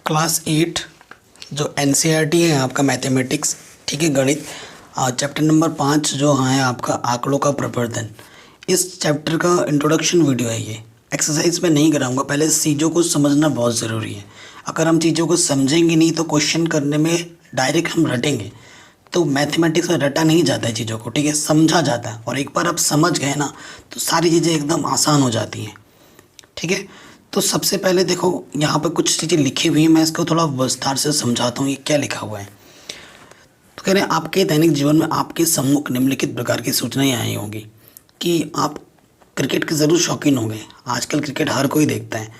Class 8 जो NCERT है आपका मैथमेटिक्स, ठीक है, गणित, चैप्टर नंबर 5 जो है आपका आंकड़ों का प्रवर्धन। इस चैप्टर का इंट्रोडक्शन वीडियो है। ये एक्सरसाइज में नहीं कराऊंगा, पहले चीज़ों को समझना बहुत ज़रूरी है। अगर हम चीज़ों को समझेंगे नहीं तो क्वेश्चन करने में डायरेक्ट हम रटेंगे, तो मैथमेटिक्स में रटा नहीं जाता है चीज़ों को, ठीक है, समझा जाता है। और एक बार आप समझ गए ना तो सारी चीज़ें एकदम आसान हो जाती हैं, ठीक है। तो सबसे पहले देखो यहाँ पर कुछ चीज़ें लिखी हुई हैं, मैं इसको थोड़ा विस्तार से समझाता हूँ ये क्या लिखा हुआ है। तो कह रहे हैं आपके दैनिक जीवन में आपके सम्मुख निम्नलिखित प्रकार की सूचनाएं आई होंगी कि आप क्रिकेट के ज़रूर शौकीन होंगे। आजकल क्रिकेट हर कोई देखता है,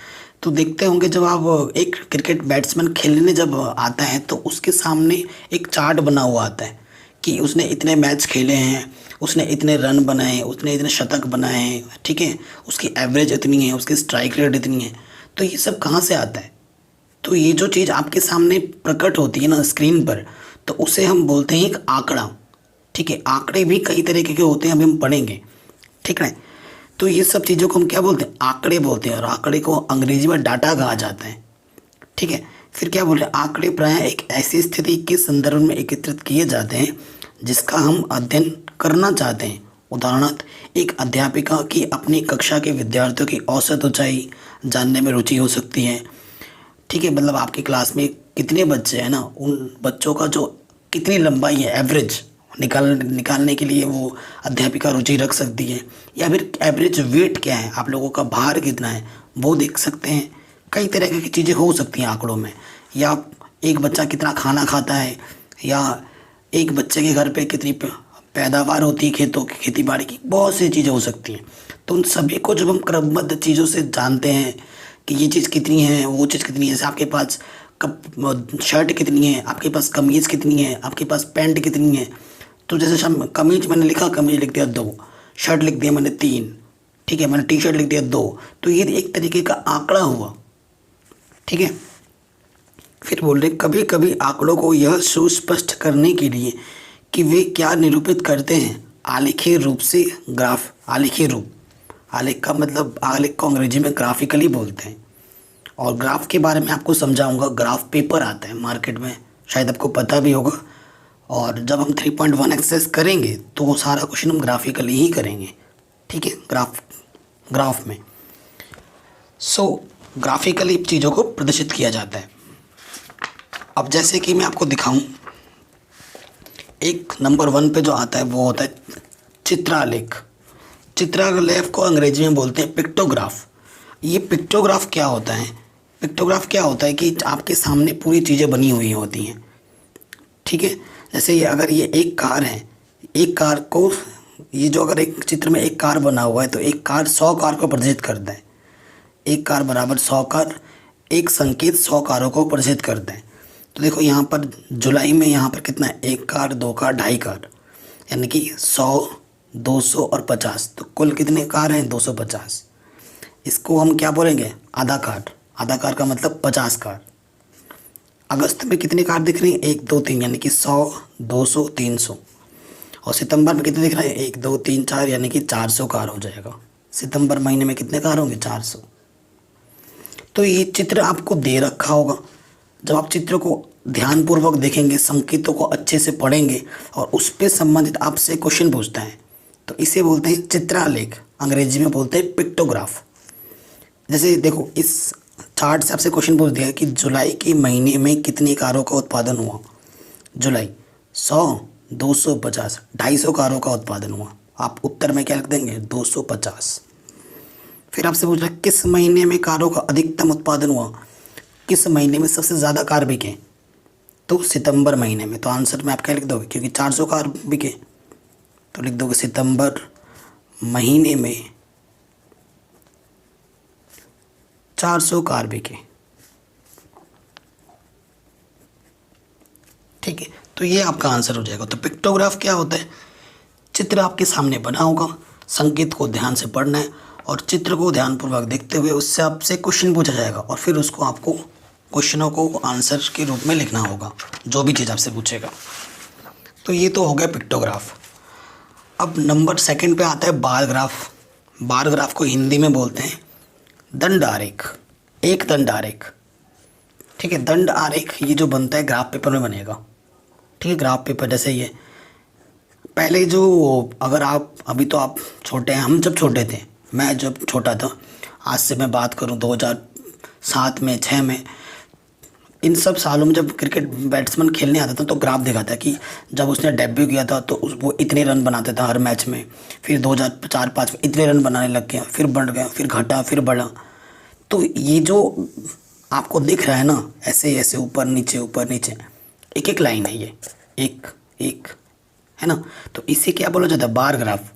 तो देखते होंगे जब आप एक क्रिकेट बैट्समैन खेलने जब आता है तो उसके सामने एक चार्ट बना हुआ आता है कि उसने इतने मैच खेले हैं, उसने इतने रन बनाए हैं, उसने इतने शतक बनाए हैं, ठीक है, उसकी एवरेज इतनी है, उसकी स्ट्राइक रेट इतनी है। तो ये सब कहाँ से आता है? तो ये जो चीज़ आपके सामने प्रकट होती है ना स्क्रीन पर, तो उसे हम बोलते हैं एक आंकड़ा, ठीक है। आंकड़े भी कई तरीके के होते हैं, अभी हम पढ़ेंगे, ठीक है। तो ये सब चीज़ों को हम क्या बोलते हैं? आंकड़े बोलते हैं, और आंकड़े को अंग्रेजी में डाटा कहा जाता है, ठीक है। फिर क्या बोल रहे हैं? आंकड़े प्रायः एक ऐसी स्थिति के संदर्भ में एकत्रित किए जाते हैं जिसका हम अध्ययन करना चाहते हैं। उदाहरणार्थ, एक अध्यापिका की अपनी कक्षा के विद्यार्थियों की औसत ऊंचाई जानने में रुचि हो सकती है, ठीक है। मतलब आपकी क्लास में कितने बच्चे हैं ना, उन बच्चों का जो कितनी लंबाई है एवरेज निकालने के लिए वो अध्यापिका रुचि रख सकती है। या फिर एवरेज वेट क्या है, आप लोगों का भार कितना है, वो देख सकते हैं। कई तरह की चीज़ें हो सकती हैं आंकड़ों में। या एक बच्चा कितना खाना खाता है, या एक बच्चे के घर पे कितनी पैदावार होती है खेतों की, खेती बाड़ी की, बहुत सी चीज़ें हो सकती हैं। तो उन सभी को जब हम क्रमबद्ध चीज़ों से जानते हैं कि ये चीज़ कितनी है, वो चीज़ कितनी है, जैसे आपके पास शर्ट कितनी है, आपके पास कमीज़ कितनी है, आपके पास पैंट कितनी है। तो जैसे कमीज मैंने लिखा, कमीज लिख दिया 2, शर्ट लिख दिया मैंने 3, ठीक है, मैंने टी शर्ट लिख दिया 2। तो ये एक तरीके का आंकड़ा हुआ, ठीक है। फिर बोल रहे कभी कभी आंकड़ों को यह सुस्पष्ट करने के लिए कि वे क्या निरूपित करते हैं, आलेखीय रूप से ग्राफ, आलेखीय रूप, आलेख का मतलब आलेख को अंग्रेजी में ग्राफिकली बोलते हैं। और ग्राफ के बारे में आपको समझाऊंगा। ग्राफ पेपर आता है मार्केट में, शायद आपको पता भी होगा। और जब हम 3.1 एक्सरसाइज करेंगे तो वो सारा क्वेश्चन हम ग्राफिकली ही करेंगे, ठीक है, ग्राफ में। ग्राफिकली चीज़ों को प्रदर्शित किया जाता है। अब जैसे कि मैं आपको दिखाऊं, एक नंबर 1 पे जो आता है वो होता है चित्रालेख। चित्रालेख को अंग्रेजी में बोलते हैं पिक्टोग्राफ। ये पिक्टोग्राफ क्या होता है? पिक्टोग्राफ क्या होता है कि आपके सामने पूरी चीज़ें बनी हुई होती हैं, ठीक है। जैसे ये अगर ये एक कार है, एक कार को, ये जो अगर एक चित्र में एक कार बना हुआ है तो एक कार 100 कार को प्रदर्शित करता है। एक कार बराबर 100 कार, एक संकेत 100 कारों को प्रदर्शित करता है। तो देखो यहाँ पर जुलाई में यहाँ पर कितना है, 1 कार, 2 कार, 2.5 कार, यानी कि 100, 200 और 50। तो कुल कितने कार हैं? 250। इसको हम क्या बोलेंगे? आधा कार। आधा कार का मतलब 50 कार। अगस्त में कितनी कार दिख रही है? 1, 2, 3, यानी कि 100, 200, 300। और सितंबर में कितने दिख रहे हैं? 1, 2, 3, 4, यानी कि 400 कार हो जाएगा। सितंबर महीने में कितने कार होंगे? 400। तो ये चित्र आपको दे रखा होगा। जब आप चित्र को ध्यानपूर्वक देखेंगे, संकेतों को अच्छे से पढ़ेंगे और उस पर संबंधित आपसे क्वेश्चन पूछता है, तो इसे बोलते हैं चित्रालेख, अंग्रेजी में बोलते हैं पिक्टोग्राफ। जैसे देखो इस चार्ट से आपसे क्वेश्चन पूछ दिया कि जुलाई के महीने में कितनी कारों का उत्पादन हुआ। जुलाई 100, 250, 250 कारों का उत्पादन हुआ। आप उत्तर में क्या लिख देंगे? 250। फिर आपसे पूछ रहा किस महीने में कारों का अधिकतम उत्पादन हुआ, किस महीने में सबसे ज़्यादा कार बिके? तो सितंबर महीने में। तो आंसर में आप क्या लिख दोगे? क्योंकि 400 कार बिके तो लिख दोगे सितंबर महीने में 400 कार बिके, ठीक है। तो ये आपका आंसर हो जाएगा। तो पिक्टोग्राफ क्या होता है? चित्र आपके सामने बना होगा, संकेत को ध्यान से पढ़ना है और चित्र को ध्यानपूर्वक देखते हुए उससे आपसे क्वेश्चन पूछा जाएगा और फिर उसको आपको क्वेश्चनों को आंसर के रूप में लिखना होगा, जो भी चीज़ आपसे पूछेगा। तो ये तो हो गया पिक्टोग्राफ। अब नंबर 2 पे आता है बार ग्राफ। बार ग्राफ को हिंदी में बोलते हैं दंड आरेख, एक दंड आरेख। ठीक है। दंड आरेख ये जो बनता है ग्राफ पेपर में बनेगा, ठीक है। ग्राफ पेपर जैसे ये पहले जो, अगर आप अभी तो आप छोटे हैं, हम जब छोटे थे, मैं जब छोटा था, आज से मैं बात करूं 2007 में 6 में, इन सब सालों में जब क्रिकेट बैट्समैन खेलने आता था तो ग्राफ देखा था कि जब उसने डेब्यू किया था तो वो इतने रन बनाता था हर मैच में, फिर 2004-05 में इतने रन बनाने लग गया, फिर बढ़ गया, फिर घटा, फिर बढ़ा। तो ये जो आपको दिख रहा है ना, ऐसे ऐसे ऊपर नीचे एक एक लाइन है ये, एक एक, है ना। तो इसे क्या बोला जाता है? बार ग्राफ,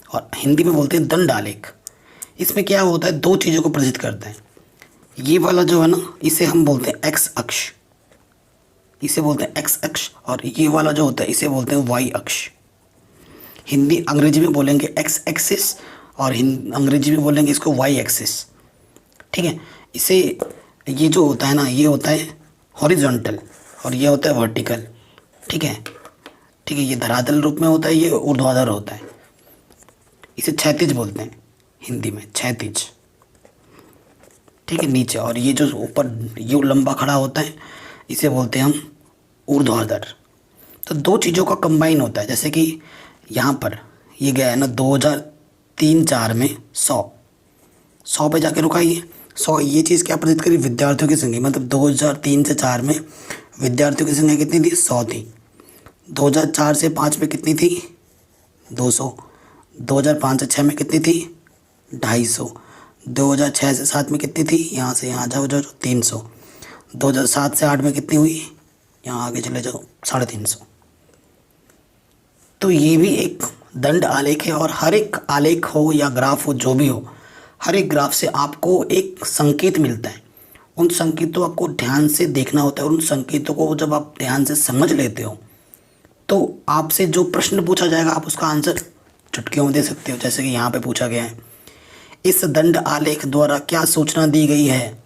और हिंदी में बोलते हैं दंड आलेख। इसमें क्या होता है, दो चीज़ों को प्रदर्शित करते हैं। ये वाला जो है ना, इसे हम बोलते हैं एक्स अक्ष, इसे बोलते हैं एक्स अक्ष, और ये वाला जो होता है इसे बोलते हैं वाई अक्ष। हिंदी अंग्रेजी में बोलेंगे एक्स एक्सिस, और अंग्रेजी में बोलेंगे इसको वाई एक्सिस, ठीक है। इसे, ये जो होता है ना, ये होता है हॉरिजॉन्टल और ये होता है वर्टिकल, ठीक है, ठीक है। ये धरातल रूप में होता है, ये ऊर्ध्वाधर होता है। इसे क्षैतिज बोलते हैं हिंदी में, क्षैतिज, ठीक है, नीचे। और ये जो ऊपर ये लंबा खड़ा होता है इसे बोलते हैं हम ऊर्ध्वाधर। तो दो चीज़ों का कंबाइन होता है, जैसे कि यहाँ पर ये गया है ना 2003-04 में 100 पे जाके रुका। ये 100, ये चीज़ क्या प्रदर्शित करी? विद्यार्थियों की संख्या, मतलब 2003 से 4 में विद्यार्थियों की संख्या कितनी थी? 100 थी। 2004 से 5 में कितनी थी? 200। 2005 से 6 में कितनी थी? 250। 2006 से 7 में कितनी थी? यहाँ से यहाँ जाओ 300। 2007 से 8 में कितनी हुई? यहाँ आगे चले जाओ 350। तो ये भी एक दंड आलेख है, और हर एक आलेख हो या ग्राफ हो, जो भी हो, हर एक ग्राफ से आपको एक संकेत मिलता है। उन संकेतों आपको ध्यान से देखना होता है, और उन संकेतों को जब आप ध्यान से समझ लेते हो तो आपसे जो प्रश्न पूछा जाएगा आप उसका आंसर चुटकियों में दे सकते हो। जैसे कि यहाँ पे पूछा गया है, इस दंड आलेख द्वारा क्या सूचना दी गई है?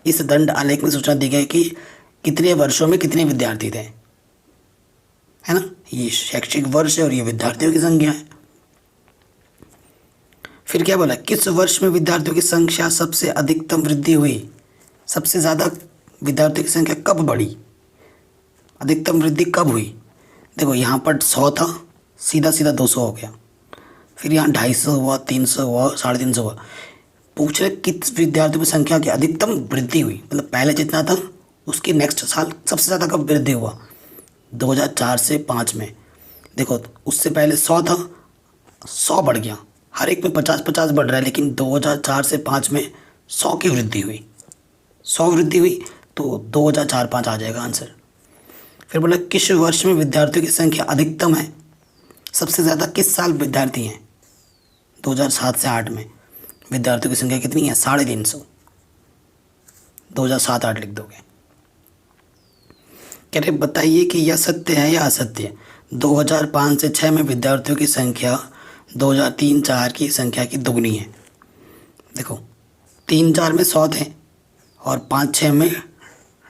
इस दंड आलेख में सूचना दी गई कि कितने वर्षों में कितने विद्यार्थी थे, है ना। ये शैक्षिक वर्ष है और ये विद्यार्थियों की संख्या है। फिर क्या बोला? किस वर्ष में विद्यार्थियों की संख्या सबसे अधिकतम वृद्धि हुई? सबसे ज़्यादा विद्यार्थियों की संख्या कब बढ़ी? अधिकतम वृद्धि कब हुई? देखो यहाँ पर 100 था, सीधा सीधा 200 हो गया, फिर यहाँ 250 हुआ, 300 हुआ, 350 हुआ। पूछ रहे किस विद्यार्थियों की संख्या की अधिकतम वृद्धि हुई, मतलब पहले जितना था उसके नेक्स्ट साल सबसे ज़्यादा कब वृद्धि हुआ? 2004 से 5 में। देखो उससे पहले 100 था, 100 बढ़ गया, हर एक में 50-50 बढ़ रहा है, लेकिन 2004 से 5 में 100 की वृद्धि हुई, 100 वृद्धि हुई, तो 2004-5 आ जाएगा आंसर। फिर बोला किस वर्ष में विद्यार्थियों की संख्या अधिकतम है? सबसे ज़्यादा किस साल विद्यार्थी हैं? 2007 से 8 में विद्यार्थियों की संख्या कितनी है? 350। 2007-8 लिख दोगे। कह रहे बताइए कि यह सत्य है या असत्य? 2005 से 6 में विद्यार्थियों की संख्या 2003-04 की संख्या की दुगनी है। देखो 3-4 में 100 थे और 5-6 में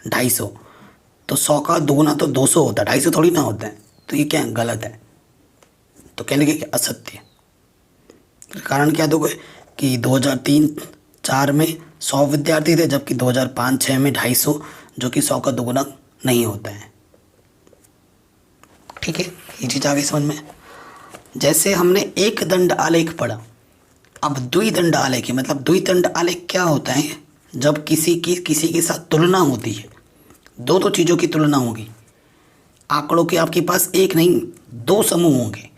250, तो 100 का दुगना तो 200 होता है, 250 थोड़ी ना होता है। तो ये क्या गलत है, तो कहने के असत्य। कारण क्या दोगे कि 2003-04 में 100 विद्यार्थी थे, जबकि 2005-06 में 250, जो कि 100 का दुगना नहीं होता है। ठीक है, ये चीज़ आ गई समझ में। जैसे हमने एक दंड आलेख पढ़ा, अब द्विदंड आलेख है। मतलब द्विदंड आलेख क्या होता है? जब किसी के साथ तुलना होती है, दो चीज़ों की तुलना होगी। आंकड़ों के आपके पास एक नहीं 2 समूह होंगे।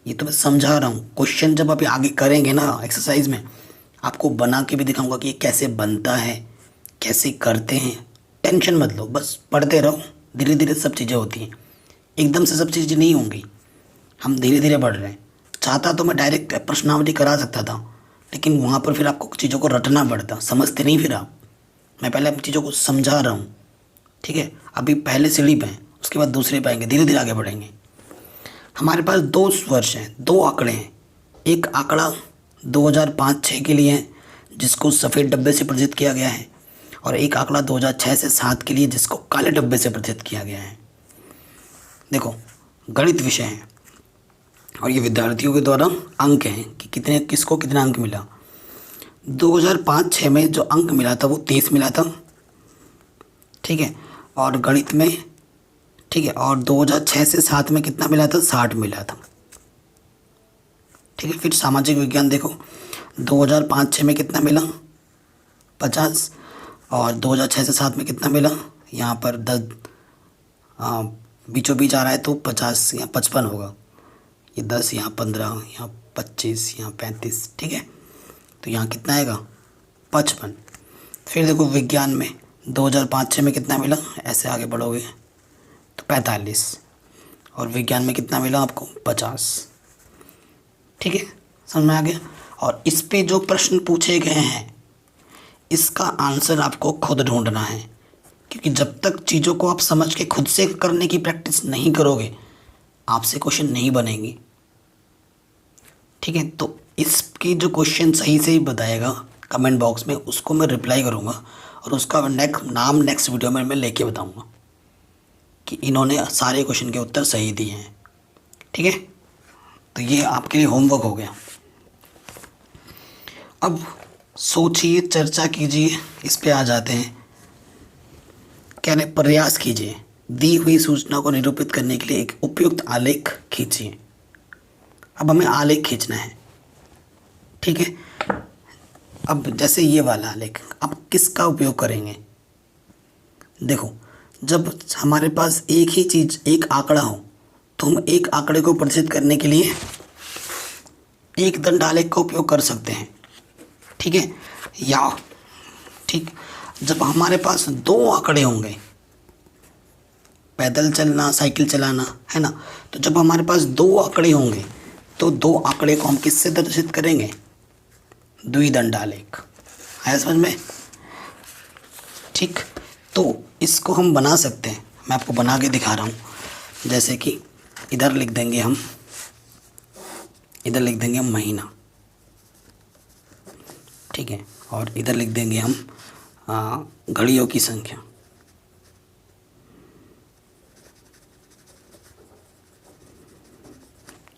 ये तो मैं समझा रहा हूँ। क्वेश्चन जब आप आगे करेंगे ना एक्सरसाइज में, आपको बना के भी दिखाऊंगा कि ये कैसे बनता है, कैसे करते हैं। टेंशन मत लो, बस पढ़ते रहो, धीरे धीरे सब चीज़ें होती हैं, एकदम से सब चीज़ें नहीं होंगी। हम धीरे धीरे बढ़ रहे हैं। चाहता तो मैं डायरेक्ट प्रश्नावली करा सकता था, लेकिन वहाँ पर फिर आपको चीज़ों को रटना पड़ता, समझते नहीं फिर आप। मैं पहले अपनी चीज़ों को समझा रहा हूँ, ठीक है। अभी पहले सीढ़ी पे हैं, उसके बाद दूसरे पे आएंगे, धीरे धीरे आगे बढ़ेंगे। हमारे पास 2 वर्ष हैं, 2 आंकड़े हैं। एक आंकड़ा 2005-06 के लिए है, जिसको सफ़ेद डब्बे से प्रदर्शित किया गया है, और एक आंकड़ा 2006 से 7 के लिए, जिसको काले डब्बे से प्रदर्शित किया गया है। देखो गणित विषय है और ये विद्यार्थियों के द्वारा अंक हैं कि कितने, किसको कितना अंक मिला। 2005-06 में जो अंक मिला था वो 30 मिला था, ठीक है। और गणित में, ठीक है, और 2006 से 7 में कितना मिला था? 60 मिला था। ठीक है। फिर सामाजिक विज्ञान देखो, 2005-06 में कितना मिला? 50। और 2006 से 7 में कितना मिला? यहाँ पर 10 बीचों बीच आ रहा है तो 50 यहाँ 55 होगा, ये 10 यहाँ 15 यहाँ 25 यहाँ 35। ठीक है, तो यहाँ कितना आएगा? 55। फिर देखो विज्ञान में 2005-06 में कितना मिला? ऐसे आगे बढ़ोगे तो 45। और विज्ञान में कितना मिला आपको? 50। ठीक है, समझ में आ गया। और इस पे जो प्रश्न पूछे गए हैं इसका आंसर आपको खुद ढूंढना है, क्योंकि जब तक चीज़ों को आप समझ के खुद से करने की प्रैक्टिस नहीं करोगे आपसे क्वेश्चन नहीं बनेंगे। ठीक है, तो इसकी जो क्वेश्चन सही से ही बताएगा कमेंट बॉक्स में, उसको मैं रिप्लाई करूँगा और उसका नेक्स्ट वीडियो में मैं लेके बताऊँगा कि इन्होंने सारे क्वेश्चन के उत्तर सही दिए हैं। ठीक है, तो ये आपके लिए होमवर्क हो गया। अब सोचिए, चर्चा कीजिए, इस पे आ जाते हैं। कहने प्रयास कीजिए, दी हुई सूचना को निरूपित करने के लिए एक उपयुक्त आलेख खींचिए। अब हमें आलेख खींचना है। ठीक है, अब जैसे ये वाला आलेख, अब किसका उपयोग करेंगे? देखो, जब हमारे पास एक ही चीज़, एक आंकड़ा हो, तो हम एक आंकड़े को प्रदर्शित करने के लिए एक दंड आलेख का उपयोग कर सकते हैं। ठीक है, या ठीक, जब हमारे पास दो आंकड़े होंगे, पैदल चलना, साइकिल चलाना, है ना, तो जब हमारे पास दो आंकड़े होंगे तो दो आंकड़े को हम किससे प्रदर्शित करेंगे? द्विदंड आलेख। आया समझ में? ठीक, तो इसको हम बना सकते हैं, मैं आपको बना के दिखा रहा हूँ। जैसे कि इधर लिख देंगे हम, महीना, ठीक है, और इधर लिख देंगे हम घड़ियों की संख्या।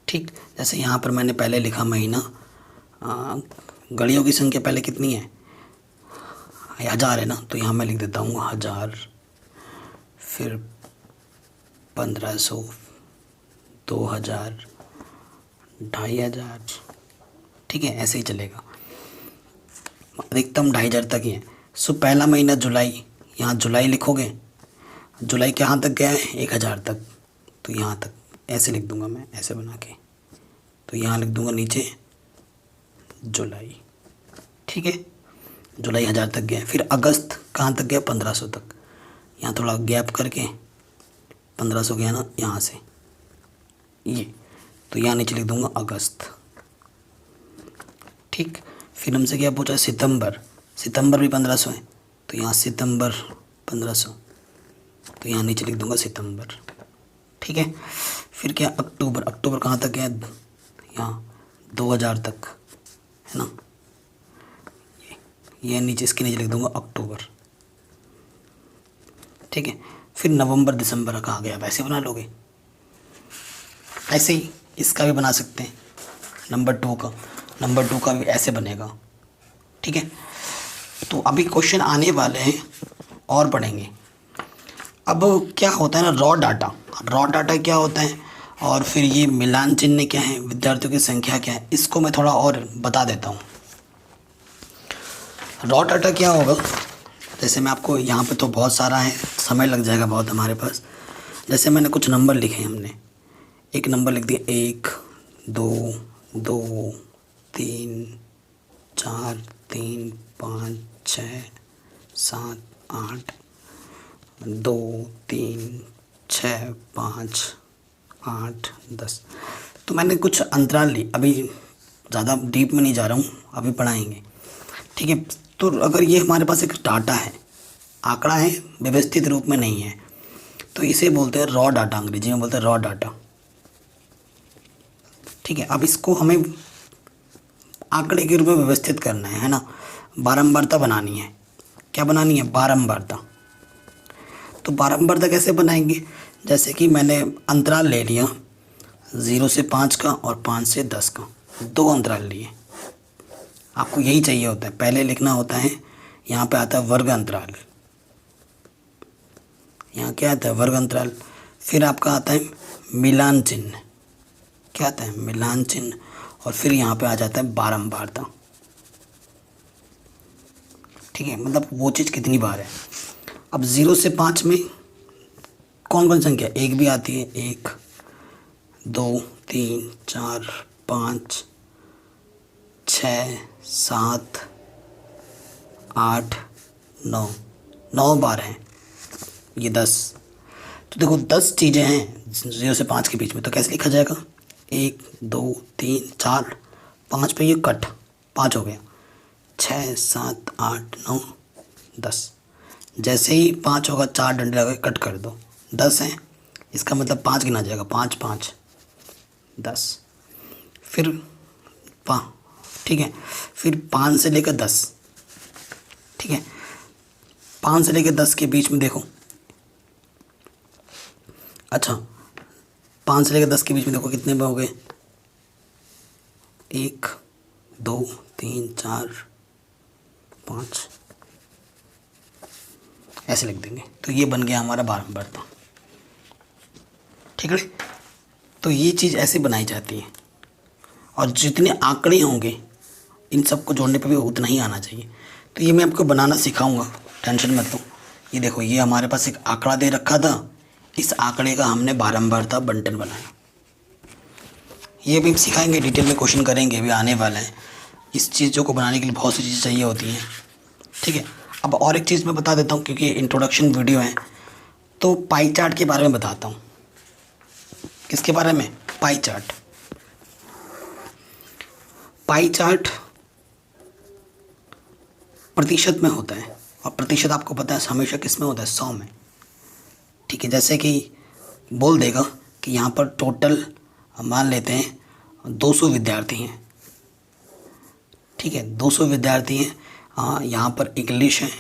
ठीक, जैसे यहाँ पर मैंने पहले लिखा महीना, घड़ियों की संख्या पहले कितनी है? 1000 है ना, तो यहाँ मैं लिख देता हूँ 1000, फिर 1500, 2000, 2500। ठीक है, ऐसे ही चलेगा, अधिकतम 2500 तक ही है। सो पहला महीना जुलाई, यहाँ जुलाई लिखोगे, जुलाई कहाँ तक गया है? 1000 तक, तो यहाँ तक ऐसे लिख दूंगा मैं, ऐसे बना के, तो यहाँ लिख दूंगा नीचे जुलाई। ठीक है, जुलाई 1000 तक गया। फिर अगस्त कहाँ तक गया? 1500 तक, यहाँ थोड़ा गैप करके 1500 गया ना यहाँ से, ये, तो यहाँ नीचे लिख दूंगा अगस्त। ठीक, फिर हमसे क्या पूछा? सितंबर, सितंबर भी 1500 है, तो यहाँ सितंबर 1500, तो यहाँ नीचे लिख दूंगा सितंबर। ठीक है, फिर क्या? अक्टूबर, अक्टूबर कहाँ तक गया? यहाँ 2000 तक, है ना, ये नीचे, इसके नीचे लिख दूंगा अक्टूबर। ठीक है, फिर नवंबर दिसंबर कहाँ गया? वैसे बना लोगे, ऐसे ही इसका भी बना सकते हैं। नंबर टू का भी ऐसे बनेगा। ठीक है, तो अभी क्वेश्चन आने वाले हैं और पढ़ेंगे। अब क्या होता है ना, रॉ डाटा क्या होता है, और फिर ये मिलान चिन्ह क्या है, विद्यार्थियों की संख्या क्या है, इसको मैं थोड़ा और बता देता हूँ। रॉ डाटा क्या होगा, जैसे मैं आपको, यहाँ पे तो बहुत सारा है, समय लग जाएगा बहुत हमारे पास। जैसे मैंने कुछ नंबर लिखे, हमने एक नंबर लिख दिया, 1 2 2 3 4 3 5 6 7 8 2 3 6 5 8 10। तो मैंने कुछ अंतराल ली, अभी ज़्यादा डीप में नहीं जा रहा हूँ, अभी पढ़ाएंगे। ठीक है, तो अगर ये हमारे पास एक डाटा है, आंकड़ा है, व्यवस्थित रूप में नहीं है, तो इसे बोलते हैं रॉ डाटा, अंग्रेजी में बोलते हैं रॉ डाटा। ठीक है, अब इसको हमें आंकड़े के रूप में व्यवस्थित करना है ना, बारंबारता बनानी है। क्या बनानी है? बारंबारता। तो बारंबारता कैसे बनाएंगे? जैसे कि मैंने अंतराल ले लिया 0 से 5 का और 5 से 10 का, दो अंतराल लिए। आपको यही चाहिए होता है, पहले लिखना होता है, यहाँ पे आता है वर्ग अंतराल। यहाँ क्या आता है, वर्ग अंतराल। फिर आपका आता है मिलान चिन्ह, क्या आता है, मिलान चिन्ह। और फिर यहाँ पे आ जाता है बारंबारता। ठीक है, मतलब वो चीज़ कितनी बार है। अब 0 से 5 में कौन कौन संख्या, एक भी आती है, 1 2 3 4 5 6 7 8 9, 9 बार हैं, ये 10। तो देखो 10 चीज़ें हैं 0 से 5 के बीच में, तो कैसे लिखा जाएगा, 1 2 3 4 5 पे ये कट, 5 हो गया, 6 7 8 9 10। जैसे ही 5 होगा 4 डंडे लगा के कट कर दो, 10 है, इसका मतलब 5 गिना जाएगा, 5 5 10। फिर ठीक है, फिर 5 से लेकर 10, ठीक है, 5 से लेकर 10 के बीच में देखो, अच्छा 5 से लेकर 10 के बीच में देखो कितने हो गए, 1 2 3 4 5, ऐसे लिख देंगे। तो ये बन गया हमारा बारंबारता। ठीक है, तो ये चीज़ ऐसे बनाई जाती है। और जितने आंकड़े होंगे इन सबको जोड़ने पर भी उतना ही आना चाहिए। तो ये मैं आपको बनाना सिखाऊंगा, टेंशन मत लो। ये देखो, ये हमारे पास एक आंकड़ा दे रखा था, इस आंकड़े का हमने बारंबारता बंटन बनाया। ये भी सिखाएंगे, डिटेल में क्वेश्चन करेंगे, अभी आने वाला है। इस चीज़ों को बनाने के लिए बहुत सी चीज़ें चाहिए होती हैं। ठीक है, अब और एक चीज़ मैं बता देता हूँ, क्योंकि इंट्रोडक्शन वीडियो है, तो पाई चार्ट के बारे में बताता हूँ। किसके बारे में, पाई चार्ट। पाई चार्ट प्रतिशत में होता है, और प्रतिशत आपको पता है हमेशा किस में होता है, 100 में। ठीक है, जैसे कि बोल देगा कि यहाँ पर टोटल मान लेते हैं 200 विद्यार्थी हैं। ठीक है, 200 विद्यार्थी हैं। हाँ, यहाँ पर इंग्लिश है,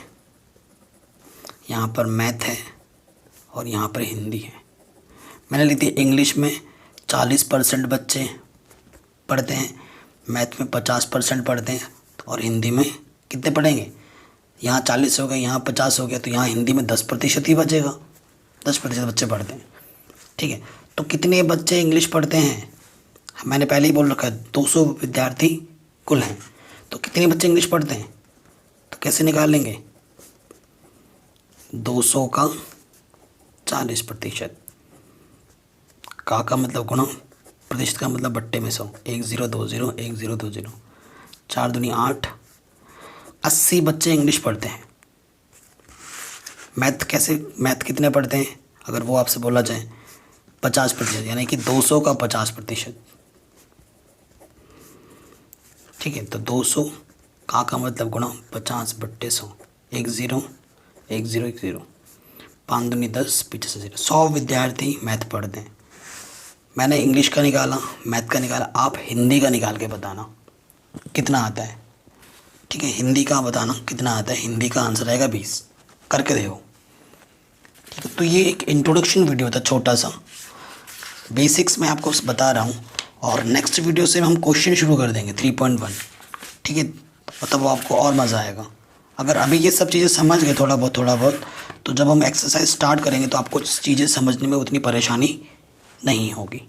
यहाँ पर मैथ है, और यहाँ पर हिंदी है। मैंने ली थी इंग्लिश में 40% बच्चे पढ़ते हैं, मैथ में 50% पढ़ते हैं, और हिंदी में कितने पढ़ेंगे, यहाँ 40 हो गए, यहाँ 50 हो गया, तो यहाँ हिंदी में 10% ही बचेगा, 10% बच्चे पढ़ते हैं। ठीक है, तो कितने बच्चे इंग्लिश पढ़ते हैं, मैंने पहले ही बोल रखा है 200 विद्यार्थी कुल हैं, तो कितने बच्चे इंग्लिश पढ़ते हैं, तो कैसे निकाल लेंगे, 200 का 40%, का मतलब गुणा, प्रतिशत का मतलब बट्टे में 100, 1 0 2 0 1 0 2 0, 4 दूनी 8, 80 बच्चे इंग्लिश पढ़ते हैं। मैथ कितने पढ़ते हैं, अगर वो आपसे बोला जाए 50%, यानी कि 200 का 50%। ठीक है, तो 200 का मतलब गुणा 50/100, 1 0 1 0 1 0, 5 दूनी 10, पीछे से 0। 100 विद्यार्थी मैथ पढ़ते हैं। मैंने इंग्लिश का निकाला, मैथ का निकाला, आप हिंदी का निकाल के बताना कितना आता है। ठीक है, हिंदी का बताना कितना आता है, हिंदी का आंसर आएगा 20, करके देखो। ठीक है, तो ये एक इंट्रोडक्शन वीडियो था, छोटा सा बेसिक्स मैं आपको बता रहा हूँ, और नेक्स्ट वीडियो से हम क्वेश्चन शुरू कर देंगे 3.1। ठीक है, तब आपको और मज़ा आएगा। अगर अभी ये सब चीज़ें समझ गए थोड़ा बहुत, तो जब हम एक्सरसाइज स्टार्ट करेंगे तो आपको चीज़ें समझने में उतनी परेशानी नहीं होगी।